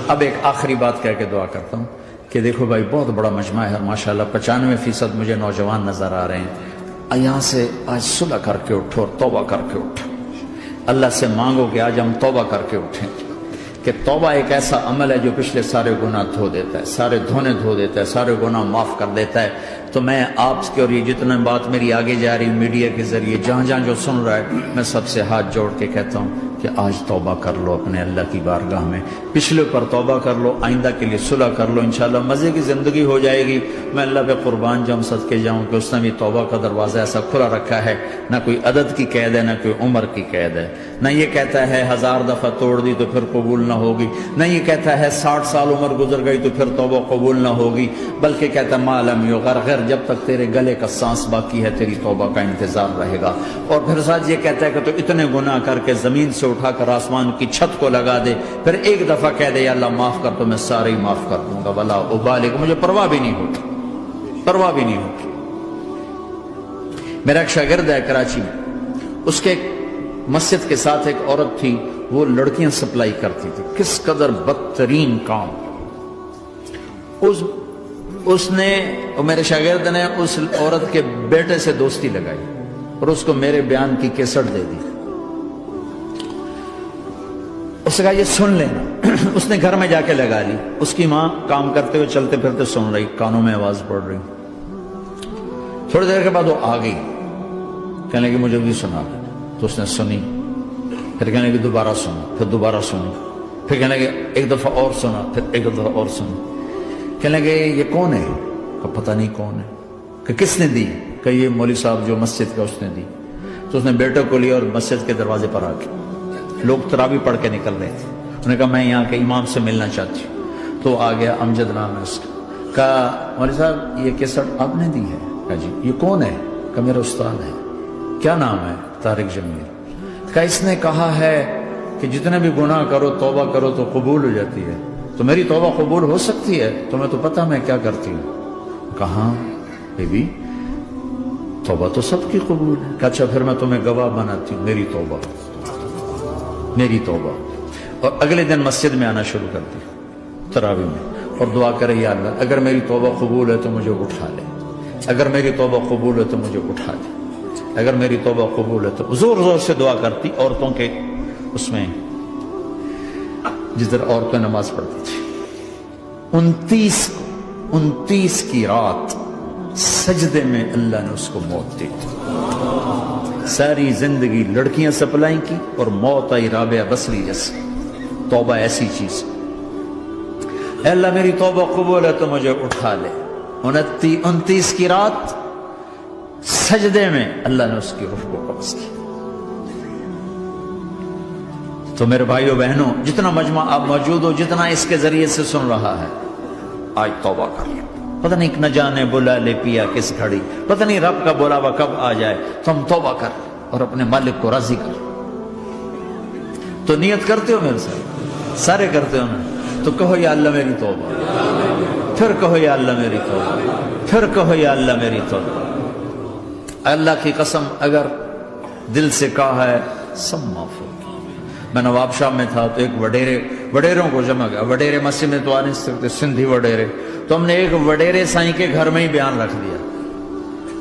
اب ایک آخری بات کہہ کے دعا کرتا ہوں کہ دیکھو بھائی بہت بڑا مجمع ہے ماشاءاللہ، 95% مجھے نوجوان نظر آ رہے ہیں۔ یہاں سے آج صلح کر کے اٹھو اور توبہ کر کے اٹھو، اللہ سے مانگو کہ آج ہم توبہ کر کے اٹھیں، کہ توبہ ایک ایسا عمل ہے جو پچھلے سارے گناہ دھو دیتا ہے، سارے دھونے دھو دیتا ہے، سارے گناہ معاف کر دیتا ہے۔ تو میں آپ کے اور یہ جتنا بات میری آگے جا رہی میڈیا کے ذریعے جہاں جہاں جو سن رہا ہے، میں سب سے ہاتھ جوڑ کے کہتا ہوں کہ آج توبہ کر لو اپنے اللہ کی بارگاہ میں، پچھلے پر توبہ کر لو، آئندہ کے لیے صلح کر لو، انشاءاللہ مزے کی زندگی ہو جائے گی۔ میں اللہ پہ قربان جاؤں، صدقے جاؤں کہ اس نے بھی توبہ کا دروازہ ایسا کھلا رکھا ہے، نہ کوئی عدد کی قید ہے، نہ کوئی عمر کی قید ہے، نہ یہ کہتا ہے 1000 دفعہ توڑ دی تو پھر قبول نہ ہوگی، نہ یہ کہتا ہے 60 سال عمر گزر گئی تو پھر توبہ قبول نہ ہوگی، بلکہ کہتا ہے ما لم یغرغر، جب تک تیرے گلے کا سانس باقی ہے تیری توبہ کا انتظار رہے گا۔ اور پھر ساتھ یہ کہتا ہے کہ تو اتنے گناہ کر کے زمین سے اٹھا کر آسمان کی چھت کو لگا دے، پھر ایک دفعہ کہہ دے یا اللہ معاف کر تو میں سارے ہی معاف کر دوں گا، ولا ابالغ، مجھے پرواہ بھی نہیں ہوگی، پرواہ بھی نہیں ہوگی۔ میرا ایک شاگرد ہے کراچی میں، اس کے مسجد کے ساتھ ایک عورت تھی، وہ لڑکیاں سپلائی کرتی تھی، کس قدر بدترین کام۔ اس نے، میرے شاگرد نے اس عورت کے بیٹے سے دوستی لگائی اور اس کو میرے بیان کی کیسٹ دے دی۔ اس نے کہا یہ سن لینا، اس نے گھر میں جا کے لگا لی، اس کی ماں کام کرتے ہوئے چلتے پھرتے سن رہی، کانوں میں آواز پڑ رہی۔ تھوڑی دیر کے بعد وہ آ گئی، کہنے لگی مجھے بھی سنا، تو اس نے سنی، پھر کہنے لگی دوبارہ سنا، پھر دوبارہ سنی، پھر کہنے لگی ایک دفعہ اور سنا، پھر ایک دفعہ اور سنی۔ کہنے لگے یہ کون ہے؟ کہ پتہ نہیں کون ہے۔ کہ کس نے دی؟ کہ یہ مولوی صاحب جو مسجد کا اس نے دی۔ تو اس نے بیٹے کو لیا اور مسجد کے دروازے پر آ کے، لوگ تراویح پڑھ کے نکل رہے تھے، انہوں نے کہا میں یہاں کے امام سے ملنا چاہتی ہوں۔ تو آ گیا، امجد نام ہے اس کا، کہا مولوی صاحب یہ کیسٹ آپ نے دی ہے؟ کہا جی۔ یہ کون ہے؟ کہ میرا استاد ہے۔ کیا نام ہے؟ طارق جمیل۔ کہا اس نے کہا ہے کہ جتنے بھی گناہ کرو توبہ کرو تو قبول ہو جاتی ہے، تو میری توبہ قبول ہو سکتی ہے؟ تمہیں تو پتہ میں کیا کرتی ہوں۔ کہا بی بی توبہ تو سب کی قبول ہے۔ کہا اچھا پھر میں تمہیں گواہ بناتی ہوں، میری توبہ، میری توبہ۔ اور اگلے دن مسجد میں آنا شروع کر دی تراویح میں، اور دعا کرے یا اللہ اگر میری توبہ قبول ہے تو مجھے اٹھا لے، اگر میری توبہ قبول ہے تو مجھے اٹھا لے، اگر میری توبہ قبول ہے تو زور زور سے دعا کرتی۔ عورتوں کے اس میں جس طرح عورتیں نماز پڑھتی تھی، 29 کی رات سجدے میں اللہ نے اس کو موت دی تھی۔ ساری زندگی لڑکیاں سپلائی کی اور موت آئی رابعہ بصری جیسے۔ توبہ ایسی چیز، اے اللہ میری توبہ قبول ہے تو مجھے اٹھا لے۔ 29 کی رات سجدے میں اللہ نے اس کی روح کو قبض کی۔ تو میرے بھائیوں بہنوں، جتنا مجمع آپ موجود ہو، جتنا اس کے ذریعے سے سن رہا ہے، آج توبہ کر لو۔ پتہ نہیں نہ جانے بلا لے پیا کس گھڑی، پتہ نہیں رب کا بلاوا کب آ جائے، تو ہم توبہ کر اور اپنے مالک کو راضی کر۔ تو نیت کرتے ہو میرے ساتھ؟ سارے کرتے ہو نا؟ تو کہو یا اللہ میری توبہ، پھر کہو یا اللہ میری توبہ، پھر کہو یا اللہ میری توبہ۔ اللہ کی قسم اگر دل سے کہا ہے سب معاف ہو۔ میں نواب شاہ میں تھا تو ایک وڈیروں کو جمع گیا، وڈیرے مسجد میں تو آ نہیں سکتے، سندھی وڈیرے، تو ہم نے ایک وڈیرے سائیں کے گھر میں ہی بیان رکھ دیا،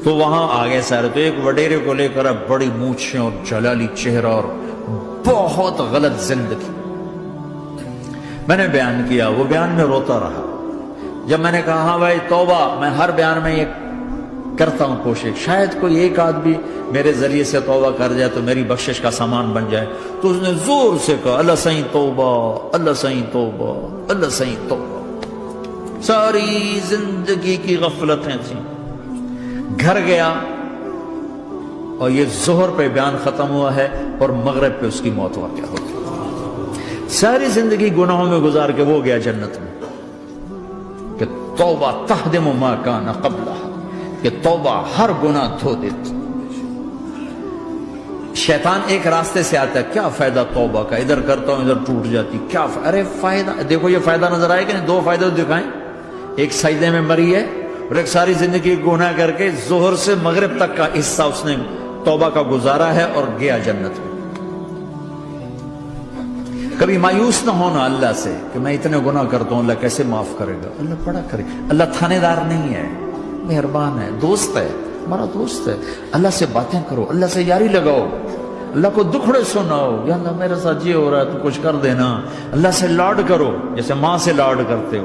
تو وہاں آگے سارے، تو ایک وڈیرے کو لے کر بڑی مونچھیں اور جلالی چہرہ اور بہت غلط زندگی، میں نے بیان کیا، وہ بیان میں روتا رہا۔ جب میں نے کہا ہاں بھائی توبہ، میں ہر بیان میں یہ کرتا ہوں کوشش، شاید کوئی ایک آدمی میرے ذریعے سے توبہ کر جائے تو میری بخشش کا سامان بن جائے، تو اس نے زور سے کہا اللہ سائیں توبہ، اللہ سائیں توبہ، اللہ سائیں توبہ۔ ساری زندگی کی غفلتیں تھیں۔ گھر گیا اور یہ ظہر پہ بیان ختم ہوا ہے اور مغرب پہ اس کی موت واقع ہو گئی۔ ساری زندگی گناہوں میں گزار کے وہ گیا جنت میں، کہ توبہ تہدم ما کان قبلہ، کہ توبہ ہر گناہ دھو دیتی۔ شیطان ایک راستے سے آتا ہے، کیا فائدہ توبہ کا، ادھر کرتا ہوں ادھر ٹوٹ جاتی، کیا ارے فائدہ، دیکھو یہ فائدہ نظر آئے کہ نہیں؟ دو فائدے دکھائیں، ایک سجدے میں مری ہے اور ایک ساری زندگی گناہ کر کے ظہر سے مغرب تک کا حصہ اس نے توبہ کا گزارا ہے اور گیا جنت میں۔ کبھی مایوس نہ ہونا اللہ سے کہ میں اتنے گناہ کرتا ہوں، اللہ کیسے معاف کرے گا؟ اللہ بڑا کرے. اللہ تھانے دار نہیں ہے، مہربان ہے، دوست ہے، ہمارا دوست ہے. اللہ سے باتیں کرو، اللہ سے یاری لگاؤ، اللہ کو دکھڑے سناؤ. یا اللہ میرے ساتھ یہ ہو رہا ہے تو کچھ کر دینا. اللہ سے لاڈ کرو جیسے ماں سے لاڈ کرتے ہو.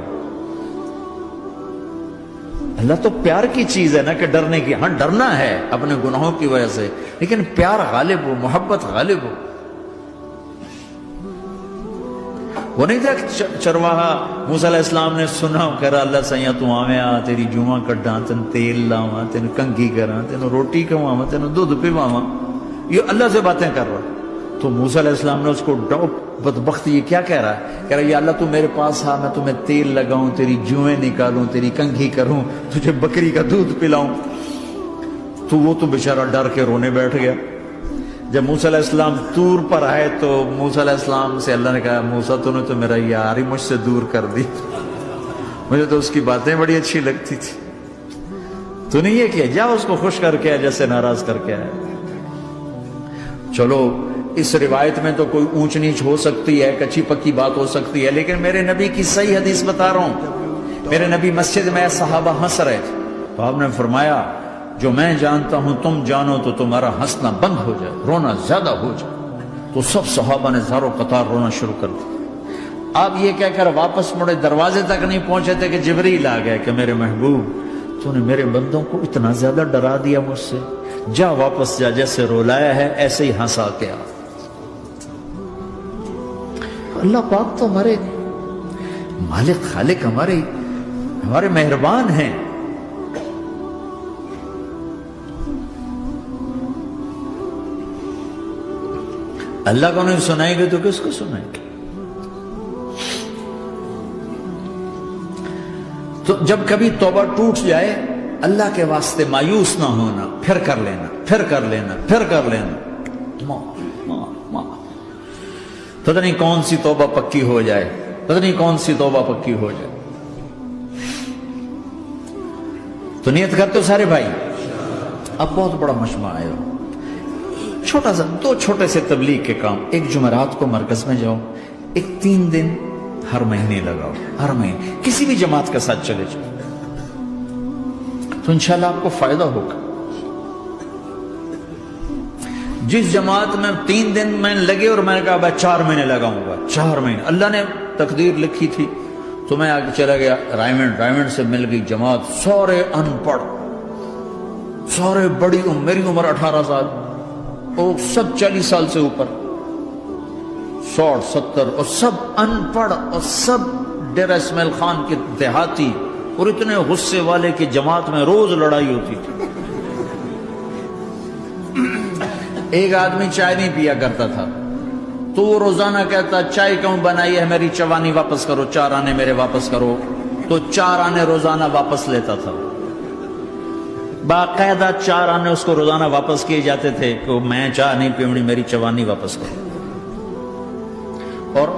اللہ تو پیار کی چیز ہے نا کہ ڈرنے کی. ہاں ڈرنا ہے اپنے گناہوں کی وجہ سے، لیکن پیار غالب ہو، محبت غالب ہو. وہ نہیں تھا چرواہا موسیٰ علیہ السلام نے سنا، کہہ رہا اللہ سیاں تو آویں آ، تیری جوہاں کڈاں، تین تیل لاواں، تین کنگھی کراں، تین روٹی کھواواں، تین دودھ پیواواں. یہ اللہ سے باتیں کر رہا. تو موسیٰ علیہ السلام نے اس کو بدبخت یہ کیا کہہ رہا ہے؟ کہہ رہا ہے یا اللہ تو میرے پاس آ، میں تمہیں تیل لگاؤں، تیری جوئیں نکالوں، تیری کنگھی کروں، تجھے بکری کا دودھ پلاؤں. تو وہ تو بیچارہ ڈر کے رونے بیٹھ گیا. جب موسیٰ علیہ السلام طور پر آئے تو موسیٰ علیہ السلام سے اللہ نے کہا موسیٰ تو نے تو میرا یار ہی مجھ سے دور کر دی، مجھے تو اس کی باتیں بڑی اچھی لگتی تھی. تو نے یہ کیا، جا اس کو خوش کر کے جیسے ناراض کر کے آئے. چلو اس روایت میں تو کوئی اونچ نیچ ہو سکتی ہے، کچی پکی بات ہو سکتی ہے، لیکن میرے نبی کی صحیح حدیث بتا رہا ہوں. میرے نبی مسجد میں صحابہ ہنس رہے تھے تو آپ نے فرمایا جو میں جانتا ہوں تم جانو تو تمہارا ہنسنا بند ہو جائے، رونا زیادہ ہو جائے. تو سب صحابہ نے زاروں قطار رونا شروع کر دیا. آپ یہ کہہ کر واپس مڑے، دروازے تک نہیں پہنچے تھے کہ جبریل آ گئے کہ میرے محبوب تو نے میرے بندوں کو اتنا زیادہ ڈرا دیا مجھ سے، جا واپس جا، جیسے رولایا ہے ایسے ہی ہنسا کے آ. اللہ پاک تو ہمارے مالک خالق، ہمارے مہربان ہیں. اللہ کو نہیں سنائیں گے تو کس کو سنائیں گے؟ تو جب کبھی توبہ ٹوٹ جائے اللہ کے واسطے مایوس نہ ہونا، پھر کر لینا، پھر کر لینا، پھر کر لینا. پتہ نہیں کون سی توبہ پکی ہو جائے، پتہ نہیں کون سی توبہ پکی ہو جائے. تو نیت کرتے ہو سارے بھائی؟ اب بہت بڑا مجمع آئے ہو، چھوٹا سا دو چھوٹے سے تبلیغ کے کام. ایک جمعرات کو مرکز میں جاؤ، ایک 3 دن ہر مہینے لگاؤ، ہر مہینے کسی بھی جماعت کے ساتھ چلے جاؤ تو انشاءاللہ آپ کو فائدہ ہوگا. جس جماعت میں 3 دن میں لگے اور میں نے کہا میں 4 مہینے لگاؤں گا، 4 مہینے اللہ نے تقدیر لکھی تھی تو میں آگے چلا گیا. رائمنڈ سے مل گئی جماعت، سارے ان پڑھ، سارے بڑی عمر، میری عمر 18 سال اور سب 40 سال سے اوپر، 60 70 اور سب ان پڑھ اور سب ڈیرہ اسماعیل خان کے دیہاتی، اور اتنے غصے والے کہ جماعت میں روز لڑائی ہوتی تھی. ایک آدمی چائے نہیں پیا کرتا تھا تو وہ روزانہ کہتا چائے کیوں بنائی ہے، میری چوانی واپس کرو، 4 آنے میرے واپس کرو. تو 4 آنے روزانہ واپس لیتا تھا، باقاعدہ 4 آنے اس کو روزانہ واپس کیے جاتے تھے کہ میں چائے نہیں پیوڑی، میری چوانی واپس کرو.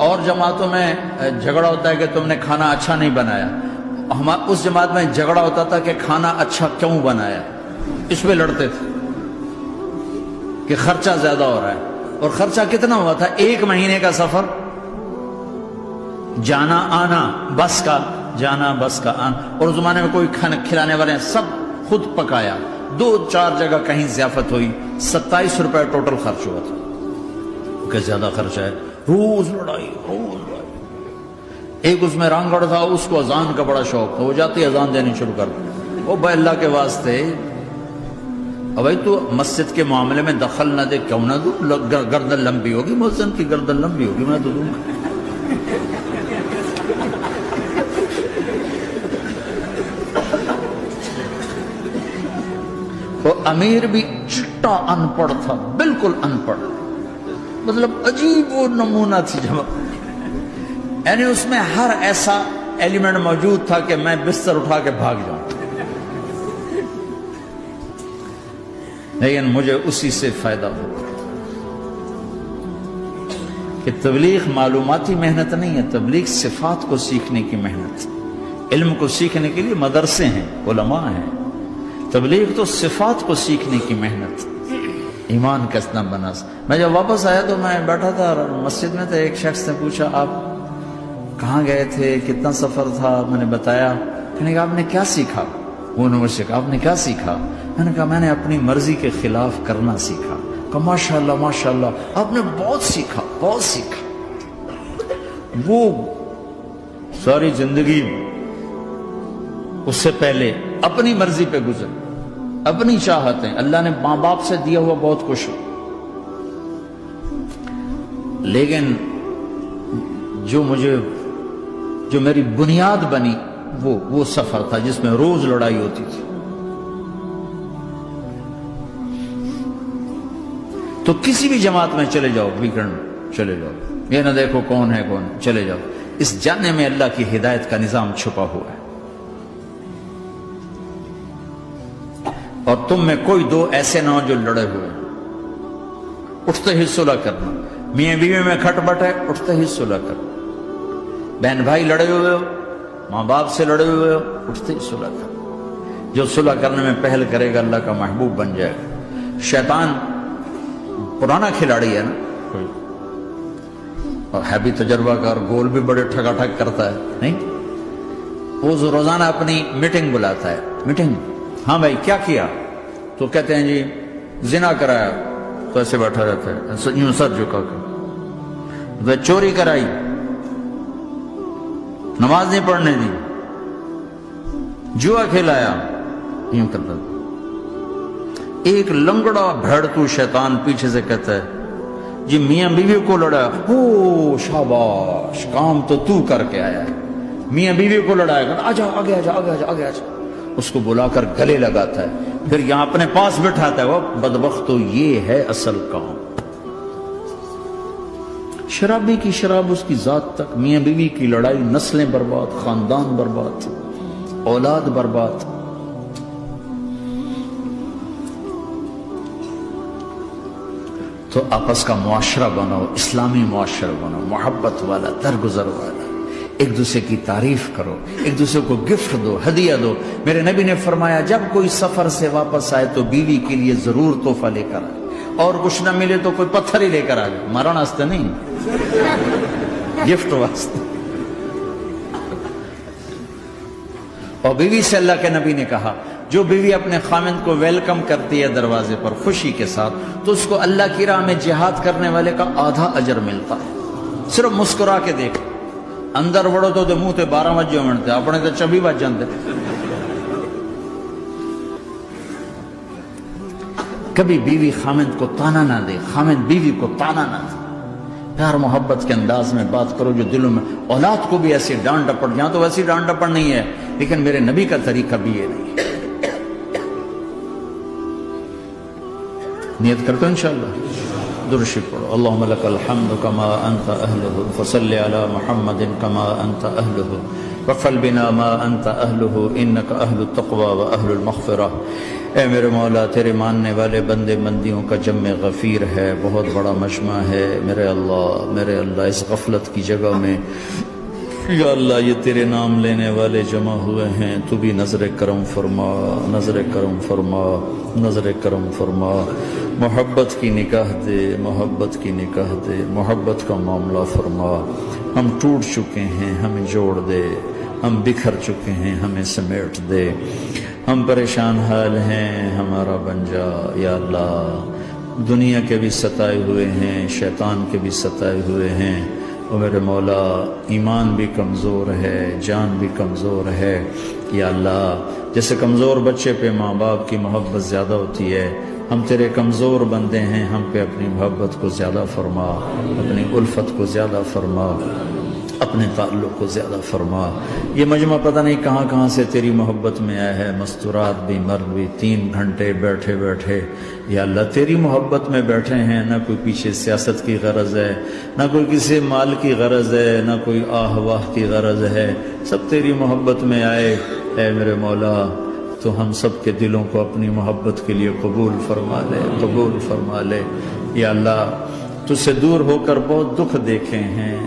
اور جماعتوں میں جھگڑا ہوتا ہے کہ تم نے کھانا اچھا نہیں بنایا. اس جماعت میں جھگڑا ہوتا تھا کہ کھانا اچھا کیوں بنایا، اس پہ لڑتے تھے کہ خرچہ زیادہ ہو رہا ہے. اور خرچہ کتنا ہوا تھا؟ 1 مہینے کا سفر، جانا آنا، بس کا جانا بس کا آنا. اور اس زمانے میں کوئی کھانا کھلانے والے سب خود پکایا. 2-4 جگہ کہیں ضیافت ہوئی، 27 روپے ٹوٹل خرچ ہوا تھا. کہ زیادہ خرچہ ہے، روز لڑائی، روز لڑائی. ایک اس میں رانگڑ تھا، اس کو اذان کا بڑا شوق تھا، وہ جاتی اذان دینی شروع کر دی. وہ بھائی اللہ کے واسطے بھائی تو مسجد کے معاملے میں دخل نہ دے، کیوں نہ دوں؟ گردن لمبی ہوگی، مؤذن کی گردن لمبی ہوگی، میں تو دوں گا. وہ امیر بھی چٹا ان پڑھ تھا، بالکل ان پڑھ، مطلب عجیب وہ نمونہ تھی جماعت. یعنی اس میں ہر ایسا ایلیمنٹ موجود تھا کہ میں بستر اٹھا کے بھاگ جاؤں، لیکن مجھے اسی سے فائدہ ہو. کہ تبلیغ معلوماتی محنت نہیں ہے، تبلیغ صفات کو سیکھنے کی محنت. علم کو سیکھنے کے لیے مدرسے ہیں، علماء ہیں، تبلیغ تو صفات کو سیکھنے کی محنت. ایمان کسنا بنا. میں جب واپس آیا تو میں بیٹھا تھا مسجد میں، تو ایک شخص نے پوچھا آپ کہاں گئے تھے، کتنا سفر تھا؟ میں نے بتایا. میں نے کہا آپ نے کیا سیکھا؟ وہ نے مجھ سے کہا آپ نے کیا سیکھا؟ میں نے کہا میں نے اپنی مرضی کے خلاف کرنا سیکھا. کہا ماشاءاللہ ماشاءاللہ، آپ نے بہت سیکھا بہت سیکھا. وہ ساری زندگی اس سے پہلے اپنی مرضی پہ گزر، اپنی چاہتیں، اللہ نے ماں باپ سے دیا ہوا بہت کچھ، لیکن جو میری بنیاد بنی وہ سفر تھا جس میں روز لڑائی ہوتی تھی. تو کسی بھی جماعت میں چلے جاؤ، ویکنڈ میں چلے جاؤ، یہ نہ دیکھو کون ہے کون، چلے جاؤ. اس جاننے میں اللہ کی ہدایت کا نظام چھپا ہوا ہے. اور تم میں کوئی دو ایسے نہ ہو جو لڑے ہوئے، اٹھتے ہی صلح کرنا. میاں بیوی میں کھٹ بٹ ہے، اٹھتے ہی صلح کرنا. بہن بھائی لڑے ہوئے ہو، ماں باپ سے لڑے ہوئے ہو، اٹھتے ہی صلح کرنا. جو صلح کرنے میں پہل کرے گا اللہ کا محبوب بن جائے گا. شیطان پرانا کھلاڑی ہے نا کوئی، اور ہے بھی تجربہ کار، گول بھی بڑے ٹھگا ٹھگ کرتا ہے نہیں. وہ روزانہ اپنی میٹنگ بلاتا ہے. میٹنگ، ہاں بھائی کیا کیا؟ تو کہتے ہیں جی زنا کرایا، تو ایسے بیٹھا رہتا ہے یوں سر جھکا کر. چوری کرائی، نماز نہیں پڑھنے دی، جوا کھلایا، یوں کرتا. ایک لنگڑا بھیڑتو شیطان پیچھے سے کہتا ہے جی میاں بیوی کو لڑایا، او شاباش کام تو کر کے آیا ہے. میاں بیوی کو لڑایا، آجا آگے آجا آگے آجا آگے آجا. اس کو بلا کر گلے لگاتا ہے، پھر یہاں اپنے پاس بٹھاتا ہے. وہ بدبختو یہ ہے اصل کام. شرابی کی شراب اس کی ذات تک، میاں بیوی کی لڑائی، نسلیں برباد، خاندان برباد، اولاد برباد. تو آپس کا معاشرہ بناؤ، اسلامی معاشرہ بناؤ، محبت والا، درگزر والا. ایک دوسرے کی تعریف کرو، ایک دوسرے کو گفٹ دو، ہدیہ دو. میرے نبی نے فرمایا جب کوئی سفر سے واپس آئے تو بیوی کے لیے ضرور تحفہ لے کر آئے، اور کچھ نہ ملے تو کوئی پتھر ہی لے کر آئے. مارن واسطے نہیں، گفٹ واسطے. اور بیوی سے اللہ کے نبی نے کہا جو بیوی اپنے خامند کو ویلکم کرتی ہے دروازے پر خوشی کے ساتھ، تو اس کو اللہ کی راہ میں جہاد کرنے والے کا آدھا اجر ملتا ہے. صرف مسکرا کے دیکھ. اندر وڑو تو منہ تے 12 بجے منتے، اپنے تو 24 بج جاندے. کبھی بیوی خامند کو تانا نہ دے، خامند بیوی کو تانا نہ دے. پیار محبت کے انداز میں بات کرو جو دلوں میں. اولاد کو بھی ایسی ڈانٹ ڈپٹ، یہاں تو ویسی ڈانٹ ڈپٹ نہیں ہے، لیکن میرے نبی کا طریقہ بھی یہ نہیں ہے. نیت کرتے انشاءاللہ. درشی پڑھو. اللہم لک الحمد کما انت اہلہ فصل علی محمد کما انت اہلہ وفل بنا ما انت اہلہ انک اہل التقوی و اہل المغفرہ. اے میرے مولا تیرے ماننے والے بندے بندیوں کا جمع غفیر ہے، بہت بڑا مجمع ہے. میرے اللہ اس غفلت کی جگہ میں یا اللہ یہ تیرے نام لینے والے جمع ہوئے ہیں، تو بھی نظر کرم فرما، نظر کرم فرما، نظر کرم فرما. محبت کی نکاح دے، محبت کی نکاح دے، محبت کا معاملہ فرما. ہم ٹوٹ چکے ہیں، ہمیں جوڑ دے. ہم بکھر چکے ہیں، ہمیں سمیٹ دے. ہم پریشان حال ہیں، ہمارا بن جا یا اللہ. دنیا کے بھی ستائے ہوئے ہیں، شیطان کے بھی ستائے ہوئے ہیں. اور میرے مولا ایمان بھی کمزور ہے، جان بھی کمزور ہے یا اللہ. جیسے کمزور بچے پہ ماں باپ کی محبت زیادہ ہوتی ہے، ہم تیرے کمزور بندے ہیں، ہم پہ اپنی محبت کو زیادہ فرما، اپنی الفت کو زیادہ فرما، اپنے تعلق کو زیادہ فرما. یہ مجمع پتہ نہیں کہاں کہاں سے تیری محبت میں آیا ہے. مستورات بھی، مرد بھی، 3 گھنٹے بیٹھے بیٹھے یا اللہ تیری محبت میں بیٹھے ہیں. نہ کوئی پیچھے سیاست کی غرض ہے، نہ کوئی کسی مال کی غرض ہے، نہ کوئی آہ واہ کی غرض ہے. سب تیری محبت میں آئے. اے میرے مولا تو ہم سب کے دلوں کو اپنی محبت کے لیے قبول فرما لے، قبول فرما لے یا اللہ. تجھ سے دور ہو کر بہت دکھ دیکھے ہیں،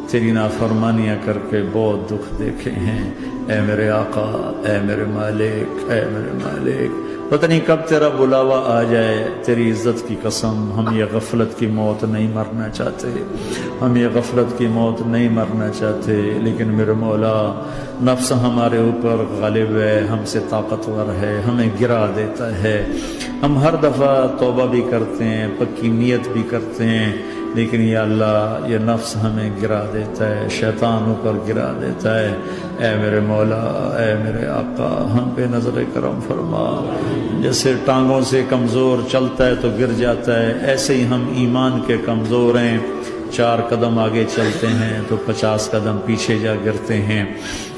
تیری نافرمانیاں کر کے بہت دکھ دیکھے ہیں. اے میرے آقا، اے میرے مالک، اے میرے مالک پتہ نہیں کب تیرا بلاوا آ جائے، تیری عزت کی قسم ہم یہ غفلت کی موت نہیں مرنا چاہتے، ہم یہ غفلت کی موت نہیں مرنا چاہتے، لیکن میرے مولا نفس ہمارے اوپر غالب ہے، ہم سے طاقتور ہے، ہمیں گرا دیتا ہے۔ ہم ہر دفعہ توبہ بھی کرتے ہیں، پکی نیت بھی کرتے ہیں، لیکن یا اللہ یہ نفس ہمیں گرا دیتا ہے، شیطان اوپر گرا دیتا ہے۔ اے میرے مولا، اے میرے آقا، ہم پہ نظر کرم فرما۔ جیسے ٹانگوں سے کمزور چلتا ہے تو گر جاتا ہے، ایسے ہی ہم ایمان کے کمزور ہیں، 4 قدم آگے چلتے ہیں تو 50 قدم پیچھے جا گرتے ہیں۔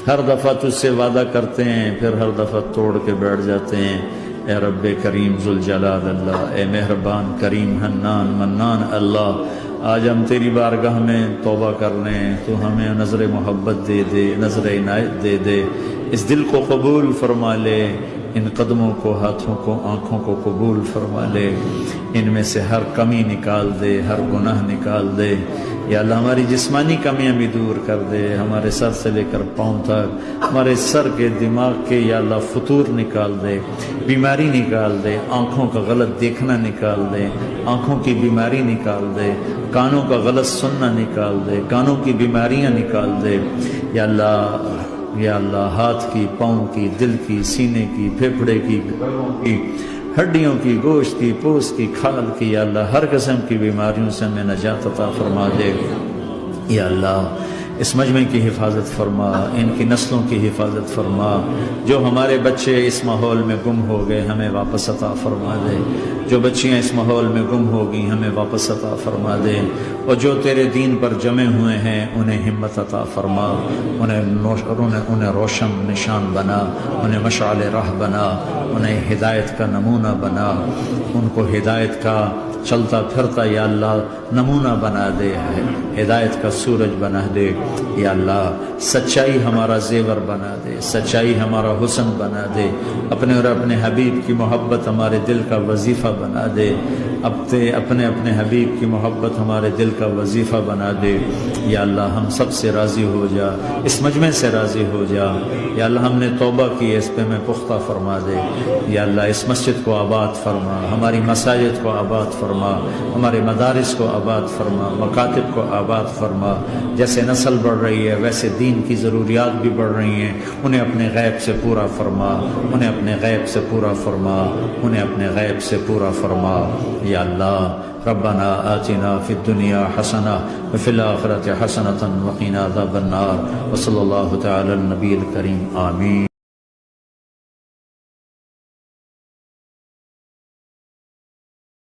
ہر دفعہ تجھ سے وعدہ کرتے ہیں، پھر ہر دفعہ توڑ کے بیٹھ جاتے ہیں۔ اے رب کریم ذوالجلال اللہ، اے مہربان کریم حنان منان اللہ، آج ہم تیری بارگاہ میں توبہ کر لیں، تو ہمیں نظر محبت دے دے، نظر عنایت دے دے، اس دل کو قبول فرما لے، ان قدموں کو، ہاتھوں کو، آنکھوں کو قبول فرما لے، ان میں سے ہر کمی نکال دے، ہر گناہ نکال دے۔ یا اللہ ہماری جسمانی کمیاں بھی دور کر دے، ہمارے سر سے لے کر پاؤں تک، ہمارے سر کے دماغ کے یا اللہ فطور نکال دے، بیماری نکال دے، آنکھوں کا غلط دیکھنا نکال دے، آنکھوں کی بیماری نکال دے، کانوں کا غلط سننا نکال دے، کانوں کی بیماریاں نکال دے۔ یا اللہ، یا اللہ ہاتھ کی، پاؤں کی، دل کی، سینے کی، پھیپھڑے کی، گردوں کی، ہڈیوں کی، گوشت کی، پوست کی، کھال کی، یا اللہ ہر قسم کی بیماریوں سے ہمیں نجات عطا فرما دے۔ یا اللہ اس مجمع کی حفاظت فرما، ان کی نسلوں کی حفاظت فرما۔ جو ہمارے بچے اس ماحول میں گم ہو گئے ہمیں واپس عطا فرما دے، جو بچیاں اس ماحول میں گم ہو گئی ہمیں واپس عطا فرما دے، اور جو تیرے دین پر جمع ہوئے ہیں انہیں ہمت عطا فرما، انہیں روشن نشان بنا، انہیں مشعل راہ بنا، انہیں ہدایت کا نمونہ بنا، ان کو ہدایت کا چلتا پھرتا یا اللہ نمونہ بنا دے، ہدایت کا سورج بنا دے۔ یا اللہ سچائی ہمارا زیور بنا دے، سچائی ہمارا حسن بنا دے، اپنے اور اپنے حبیب کی محبت ہمارے دل کا وظیفہ بنا دے، اپنے حبیب کی محبت ہمارے دل کا وظیفہ بنا دے۔ یا اللہ ہم سب سے راضی ہو جا، اس مجمع سے راضی ہو جا۔ یا اللہ ہم نے توبہ کی، اس پہ میں پختہ فرما دے۔ یا اللہ اس مسجد کو آباد فرما، ہماری مساجد کو آباد فرما، ہمارے مدارس کو آباد فرما، مکاتب کو آباد فرما۔ جیسے نسل بڑھ رہی ہے ویسے دین کی ضروریات بھی بڑھ رہی ہیں، انہیں اپنے غیب سے پورا فرما، انہیں اپنے غیب سے پورا فرما، انہیں اپنے غیب سے پورا فرما۔ یا اللہ ربنا آتنا فی الدنیا حسنہ وفی الآخرۃ حسنۃ وقنا عذاب النار، وصلی اللہ تعالی النبی الکریم، آمین۔